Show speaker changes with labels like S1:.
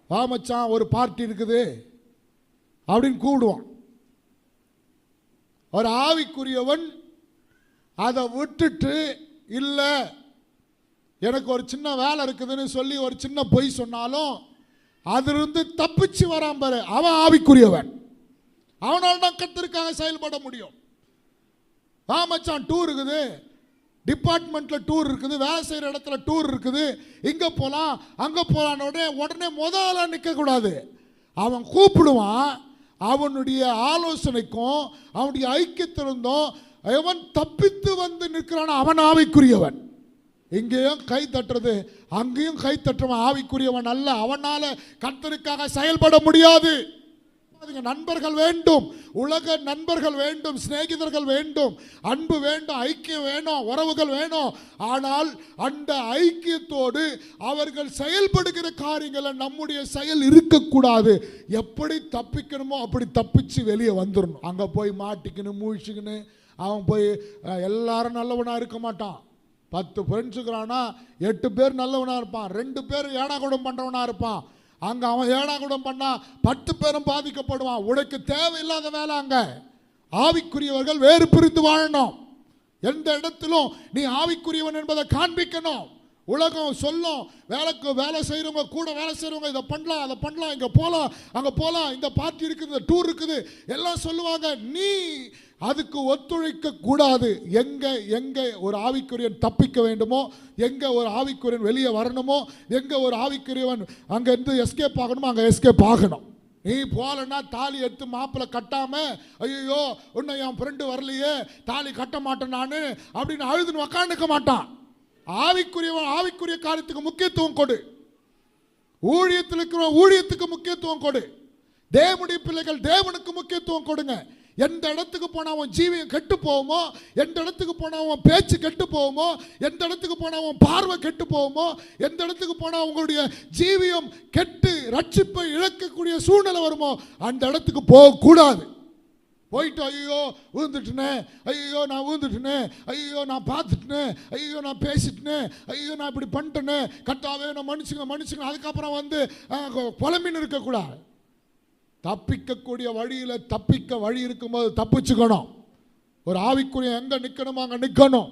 S1: வா மச்சான் ஒரு பார்ட்டி இருக்குது அப்படின்னு கூப்பிடுவான். ஒரு ஆவிக்குரியவன் அதை விட்டுட்டு இல்லை எனக்கு ஒரு சின்ன வேலை இருக்குதுன்னு சொல்லி ஒரு சின்ன பொய் சொன்னாலும் அதிலிருந்து தப்பிச்சு வரான் பாரு, அவன் ஆவிக்குரியவன். அவனால் தான் கர்த்தருக்காக செயல்பட முடியும். வா மச்சான் டூர் இருக்குது, டிபார்ட்மெண்ட்டில் டூர் இருக்குது, வேலை செய்கிற இடத்துல டூர் இருக்குது, இங்கே போகலாம் அங்கே போகலான்னு உடனே முதல்ல நிற்கக்கூடாது. அவன் கூப்பிடுவான். அவனுடைய ஆலோசனைக்கும் அவனுடைய ஐக்கியத்திலிருந்தும் அவன் தப்பித்து வந்து நிற்கிறான், அவன் ஆவிக்குரியவன். இங்கேயும் கை தட்டுறது அங்கேயும் கை தட்டுறவன் ஆவிக்குரியவன் அல்ல. அவனால் கர்த்தருக்காக செயல்பட முடியாது. நண்பர்கள் வேண்டும், உலக நண்பர்கள் வேண்டும், சிநேகிதர்கள் வேண்டும், அன்பு வேண்டும், ஐக்கியம் வேணும், உறவுகள் வேணும். ஆனால் அந்த ஐக்கியத்தோடு அவர்கள் செயல்படுகிற காரியங்களை நம்முடைய செயல் இருக்கக்கூடாது. எப்படி தப்பிக்கணுமோ அப்படி தப்பிச்சு வெளியே வந்துடணும். அங்கே போய் மாட்டிக்கணும் மூழ்கிக்கணும். அவன் போய் எல்லாரும் நல்லவனாக இருக்க மாட்டான். 10 ஃப்ரெண்ட்ஸுக்குறானா 8 பேர் நல்லவனாக இருப்பான், 2 பேர் ஏடாகூடம் பண்ணுறவனாக இருப்பான். அங்கே அவன் ஏடாகூடம் பண்ணால் 10 பேரும் பாதிக்கப்படுவான். உனக்கு தேவையில்லாத வேலை. அங்கே ஆவிக்குரியவர்கள் வேறு பிரித்து வாழணும். எந்த இடத்திலும் நீ ஆவிக்குரியவன் என்பதை காண்பிக்கணும். உலகம் சொல்லும், வேலை செய்கிறவங்க கூட வேலை செய்கிறவங்க இதை பண்ணலாம் அதை பண்ணலாம், இங்கே போகலாம் அங்கே போகலாம், இந்த பார்ட்டி இருக்குது, இந்த டூர் இருக்குது எல்லாம் சொல்லுவாங்க. நீ அதுக்கு ஒத்துழைக்க கூடாது. எங்கே ஒரு ஆவிக்குரியன் தப்பிக்க வேண்டுமோ, எங்கே ஒரு ஆவிக்குரியன் வெளியே வரணுமோ, எங்கே ஒரு ஆவிக்குரியவன் அங்கேருந்து எஸ்கேப் ஆகணுமோ அங்கே எஸ்கேப் ஆகணும். நீ போகலன்னா தாலி எடுத்து மாப்பிள்ளை கட்டாமல் ஐயோ இன்னும் என் ஃப்ரெண்டு வரலையே தாலி கட்ட மாட்டேன் நான் அப்படின்னு அழுதுன்னு உக்காந்துக்க மாட்டான். ஆவிக்குரியவன் ஆவிக்குரிய காரியத்துக்கு முக்கியத்துவம் கொடு. ஊழியத்தில் இருக்கிற ஊழியத்துக்கு முக்கியத்துவம் கொடு. தேவனுடைய பிள்ளைகள் தேவனுக்கு முக்கியத்துவம் கொடுங்க. எந்த இடத்துக்கு போனால் அவன் ஜீவியம் கெட்டு போகுமோ, எந்த இடத்துக்கு போனால் அவன் பேச்சு கெட்டு போகுமோ, எந்த இடத்துக்கு போனால் அவன் பார்வை கெட்டு போகுமோ, எந்த இடத்துக்கு போனால் உங்களுடைய ஜீவியம் கெட்டு ரட்சிப்பை இழக்கக்கூடிய சூழ்நிலை வருமோ அந்த இடத்துக்கு போகக்கூடாது. போயிட்டு ஐயோ விழுந்துட்டுனே, ஐயோ நான் விழுந்துட்டுனே, ஐயோ நான் பார்த்துட்டுனே, ஐயோ நான் பேசிட்டுனே, ஐயோ நான் இப்படி பண்ணிட்டேனே, கட்டாவே நான் மன்னிச்சுங்க அதுக்கப்புறம் வந்து புலம்பின்னு இருக்கக்கூடாது. தப்பிக்கக்கூடிய வழியில் தப்பிக்க வழி இருக்கும்போது தப்பிச்சுக்கணும். ஒரு ஆவிக்குரிய எங்கே நிற்கணுமோ அங்கே நிற்கணும்.